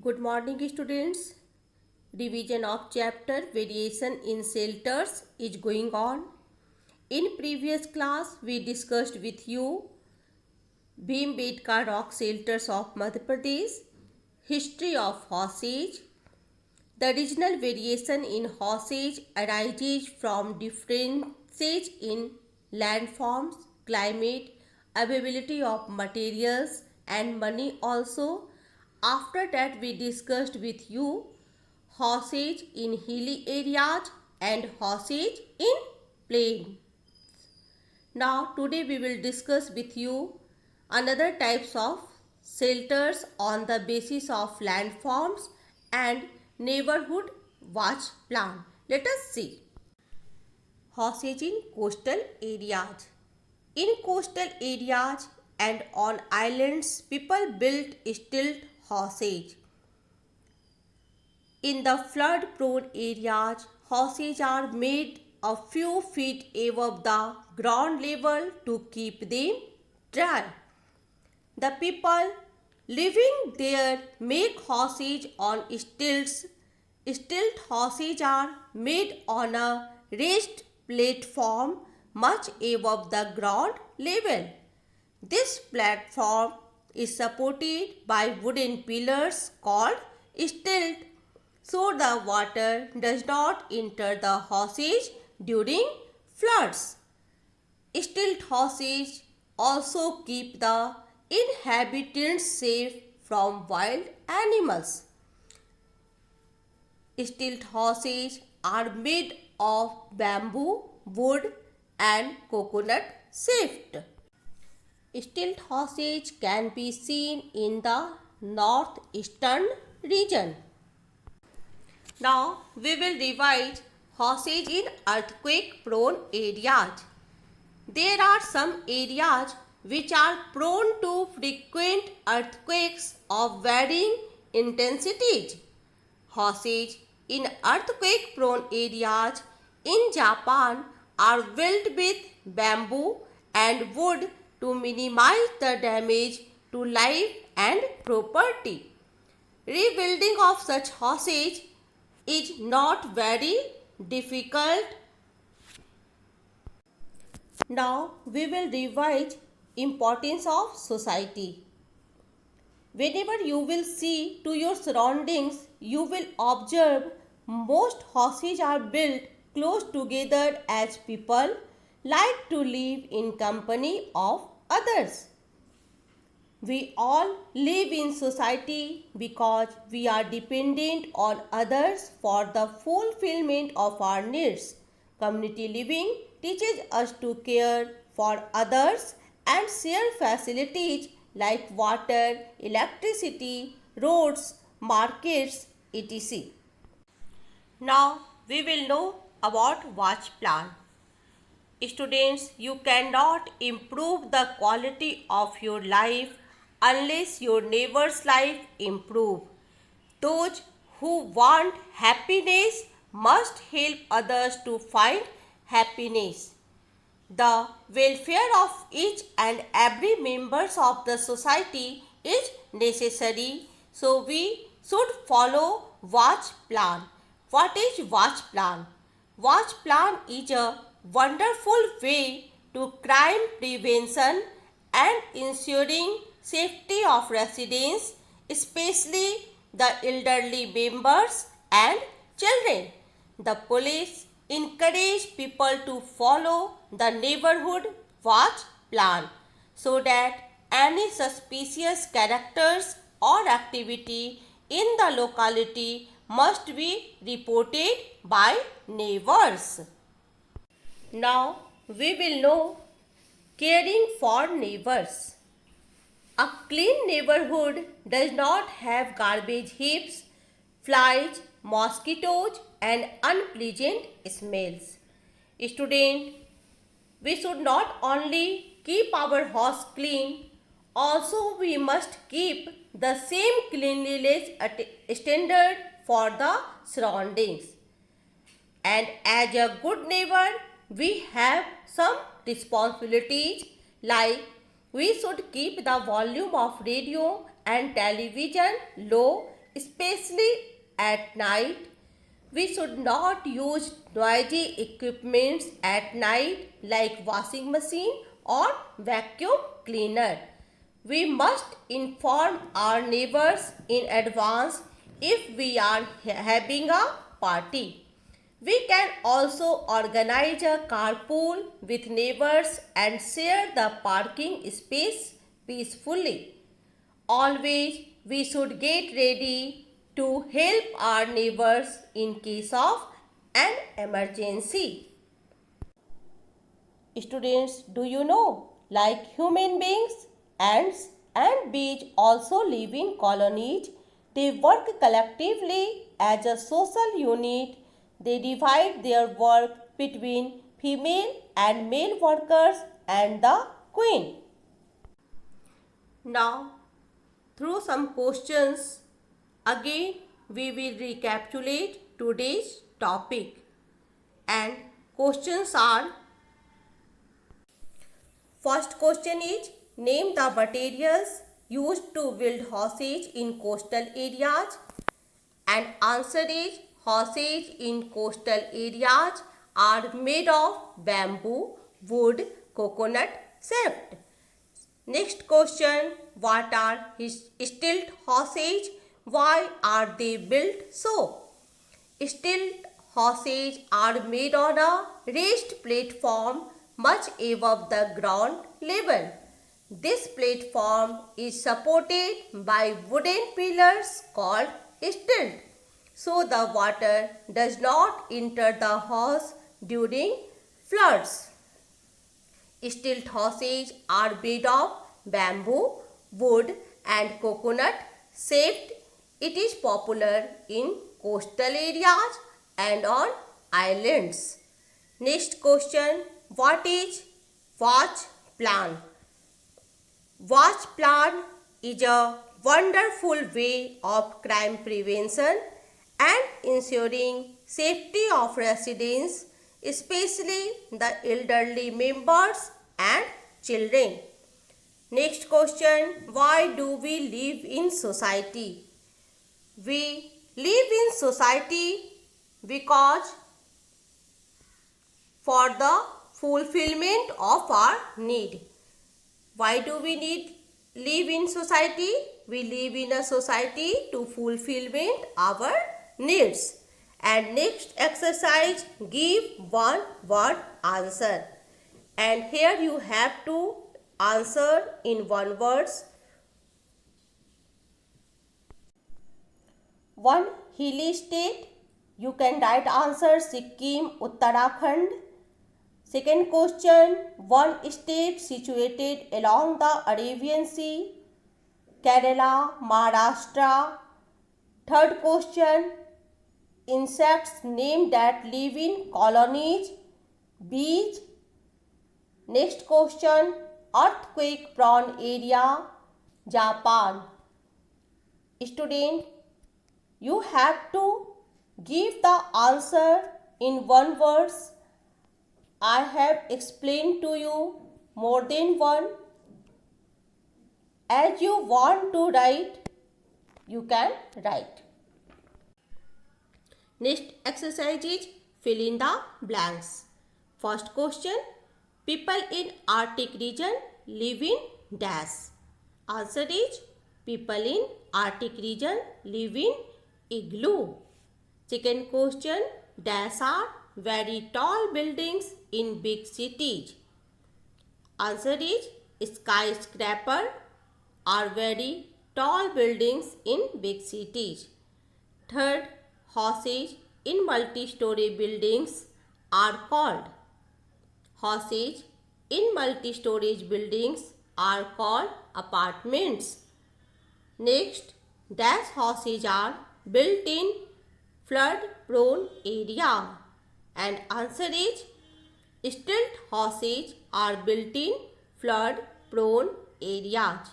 Good morning, students. Revision of chapter Variation in Shelters is going on. In previous class, we discussed with you Bhimbetka rock shelters of Madhya Pradesh, history of Hosage. The regional variation in Hosage arises from differences in landforms, climate, availability of materials and money also. After that we discussed with you Hosage in hilly areas and Hosage in plain. Now today we will discuss with you another types of shelters on the basis of landforms and neighborhood watch plan. Let us see. Hostage in coastal areas. In coastal areas and on islands, people built stilt hostage. In the flood prone areas, houses are made a few feet above the ground level to keep them dry. The people living there make houses on stilts. Stilt houses are made on a raised platform much above the ground level. This platform is supported by wooden pillars called stilt, so the water does not enter the houses during floods. Stilt houses also keep the inhabitants safe from wild animals. Stilt houses are made of bamboo, wood, and coconut shaft. Stilt houses can be seen in the northeastern region. Now we will revise houses in earthquake prone areas. There are some areas which are prone to frequent earthquakes of varying intensities. Houses in earthquake prone areas in Japan are built with bamboo and wood to minimize the damage to life and property. Rebuilding of such houses is not very difficult. Now we will revise importance of society. Whenever you will see to your surroundings, you will observe most houses are built close together as people like to live in company of others. We all live in society because we are dependent on others for the fulfillment of our needs. Community living teaches us to care for others and share facilities like water, electricity, roads, markets, etc. Now we will know about watch plan. Students, you cannot improve the quality of your life unless your neighbor's life improve. Those who want happiness must help others to find happiness. The welfare of each and every members of the society is necessary, so we should follow watch plan. What is watch plan? Watch plan is a wonderful way to crime prevention and ensuring safety of residents, especially the elderly members and children. The police encourage people to follow the neighborhood watch plan so that any suspicious characters or activity in the locality must be reported by neighbors. Now we will know caring for neighbors. A clean neighborhood does not have garbage heaps, flies, mosquitoes, and unpleasant smells. Student, we should not only keep our house clean, also we must keep the same cleanliness standard for the surroundings. And as a good neighbor, we have some responsibilities like we should keep the volume of radio and television low especially at night. We should not use noisy equipments at night like washing machine or vacuum cleaner. We must inform our neighbors in advance if we are having a party. We can also organize a carpool with neighbors and share the parking space peacefully. Always we should get ready to help our neighbors in case of an emergency. Students, do you know, like human beings, ants and bees also live in colonies. They work collectively as a social unit. They divide their work between female and male workers and the queen. Now, through some questions, again we will recapitulate today's topic. And questions are: first question is, name the materials used to build houses in coastal areas. And answer is, houses in coastal areas are made of bamboo, wood, coconut, shaft. Next question, what are stilt houses? Why are they built so? Stilt houses are made on a raised platform much above the ground level. This platform is supported by wooden pillars called stilt, so the water does not enter the house during floods. Stilt houses are made of bamboo, wood and coconut shaped. It is popular in coastal areas and on islands. Next question, what is watch plan? Watch plan is a wonderful way of crime prevention and ensuring safety of residents, especially the elderly members and children. Next question, why do we live in society? We live in society because for the fulfillment of our need. Why do we live in society? We live in a society to fulfillment our needs. And next exercise, give one word answer. And here you have to answer in one words. One hilly state, you can write answer Sikkim, Uttarakhand. Second question, one state situated along the Arabian Sea, Kerala, Maharashtra. Third question, insects named that live in colonies, bees. Next question, earthquake prone area, Japan. Student, you have to give the answer in one words. I have explained to you more than one. As you want to write, you can write. Next exercise is fill in the blanks. First question, people in Arctic region live in dash. Answer is, people in Arctic region live in igloo. Second question, dash are very tall buildings in big cities. Answer is, skyscraper are very tall buildings in big cities. Third, houses in multi-story buildings are called. Houses in multi-story buildings are called apartments. Next, dash houses are built in flood-prone area. And answer is, stilt houses are built in flood-prone areas.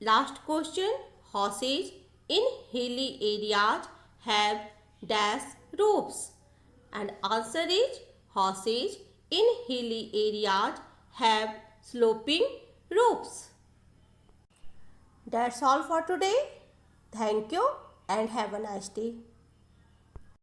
Last question, houses in hilly areas have dash roofs. And answer is, houses in hilly areas have sloping roofs. That's all for today. Thank you and have a nice day.